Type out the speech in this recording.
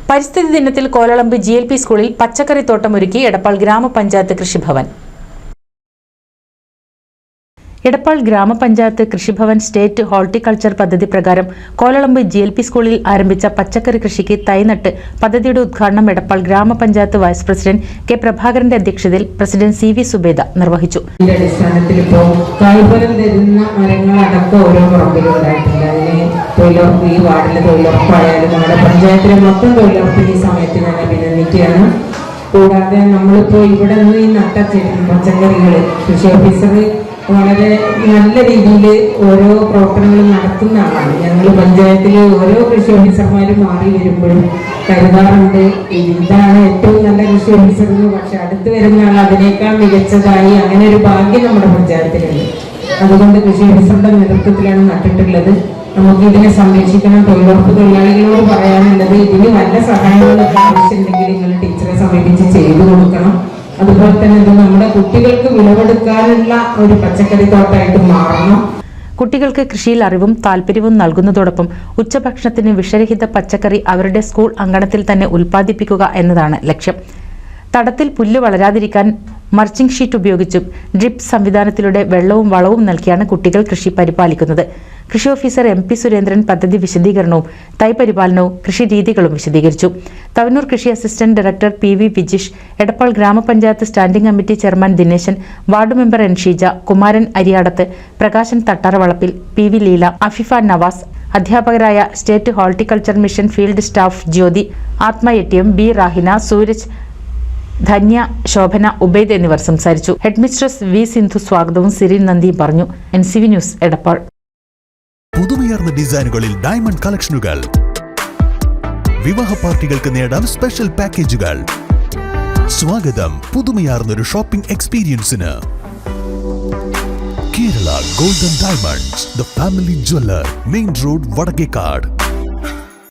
പരിസ്ഥിതി ദിനത്തിൽ കോലളമ്പ് GLP സ്കൂളിൽ പച്ചക്കറിത്തോട്ടം ഒരുക്കി എടപ്പാൾ ഗ്രാമപഞ്ചായത്ത് കൃഷിഭവൻ. എടപ്പാൾ ഗ്രാമപഞ്ചായത്ത് കൃഷിഭവൻ സ്റ്റേറ്റ് ഹോർട്ടിക്കൾച്ചർ പദ്ധതി പ്രകാരം കോലളമ്പ് GLP സ്കൂളിൽ ആരംഭിച്ച പച്ചക്കറി കൃഷിക്ക് തൈനട്ട് പദ്ധതിയുടെ ഉദ്ഘാടനം എടപ്പാൾ ഗ്രാമപഞ്ചായത്ത് വൈസ് പ്രസിഡന്റ് കെ പ്രഭാകരന്റെ അധ്യക്ഷതയിൽ പ്രസിഡന്റ് CV സുബേദ നിർവഹിച്ചു. കൂടാതെ നമ്മളിപ്പോൾ ഇവിടെ നിന്ന് ഈ നട്ട പച്ചക്കറികൾ കൃഷി ഓഫീസർ വളരെ നല്ല രീതിയിൽ ഓരോ പ്രവർത്തനങ്ങളും നടത്തുന്ന ആളാണ്. ഞങ്ങൾ പഞ്ചായത്തിൽ ഓരോ കൃഷി ഓഫീസർമാരും മാറി വരുമ്പോഴും കരുതാറുണ്ട് ഇതാണ് ഏറ്റവും നല്ല കൃഷി ഓഫീസർ എന്ന്. പക്ഷെ അടുത്ത് വരുന്ന ആൾ അതിനേക്കാൾ മികച്ചതായി അങ്ങനെ ഒരു ഭാഗ്യം നമ്മുടെ പഞ്ചായത്തിലുണ്ട്. അതുകൊണ്ട് കൃഷി ഓഫീസറുടെ നേതൃത്വത്തിലാണ് നട്ടിട്ടുള്ളത്. നമുക്ക് ഇതിനെ സംരക്ഷിക്കണം. തൊഴിലുറപ്പ് തൊഴിലാളികളോട് പറയാനുള്ളത് ഇതിന് വല്ല സഹായങ്ങളൊക്കെ ആവശ്യമുണ്ടെങ്കിൽ നിങ്ങൾ ടീച്ചറെ സമീപിച്ച് ചെയ്തു കൊടുക്കണം. അതുപോലെ തന്നെ ഇത് നമ്മുടെ കുട്ടികൾക്ക് വിളവെടുക്കാനുള്ള ഒരു പച്ചക്കറി തോട്ടമായിട്ട് മാറണം. കുട്ടികൾക്ക് കൃഷിയിൽ അറിവും താല്പര്യവും നൽകുന്നതോടൊപ്പം ഉച്ചഭക്ഷണത്തിന് വിഷരഹിത പച്ചക്കറി അവരുടെ സ്കൂൾ അങ്കണത്തിൽ തന്നെ ഉൽപ്പാദിപ്പിക്കുക എന്നതാണ് ലക്ഷ്യം. തടത്തിൽ പുല്ല് വളരാതിരിക്കാൻ മർച്ചിംഗ് ഷീറ്റ് ഉപയോഗിച്ചും ഡ്രിപ്പ് സംവിധാനത്തിലൂടെ വെള്ളവും വളവും നൽകിയാണ് കുട്ടികൾ കൃഷി പരിപാലിക്കുന്നത്. കൃഷി ഓഫീസർ MP സുരേന്ദ്രൻ പദ്ധതി വിശദീകരണവും തൈ പരിപാലനവും കൃഷി രീതികളും വിശദീകരിച്ചു. തവനൂർ കൃഷി assistant director PV Vijish, Edappal grama panchayat standing committee chairman Dineshan, ward member N Sheeja, Kumaran Ariyadath, Prakashan Thattaravalappil, PV Leela, Afifa Navas, അധ്യാപകരായ state horticulture mission field staff Jyothi, Atma ATM, B Rahina, Sooraj, Dhanya, Shobhana, Ubaid എന്നിവർ സംസാരിച്ചു. ഹെഡ്മിസ്ട്രസ് V സിന്ധു സ്വാഗതവും സിറിൻ നന്ദിയും പറഞ്ഞു. NCV news Edappal. പുതുമയാർന്ന ഡിസൈനുകളിൽ ഡയമണ്ട് കളക്ഷനുകൾ, വിവാഹ പാർട്ടികൾക്ക് നേടാൻ സ്പെഷ്യൽ പാക്കേജുകൾ. സ്വാഗതം പുതുമയാർന്നൊരു ഷോപ്പിംഗ് എക്സ്പീരിയൻസിന്. Kerala golden diamonds, the family jeweller, main road, Vadakkekad.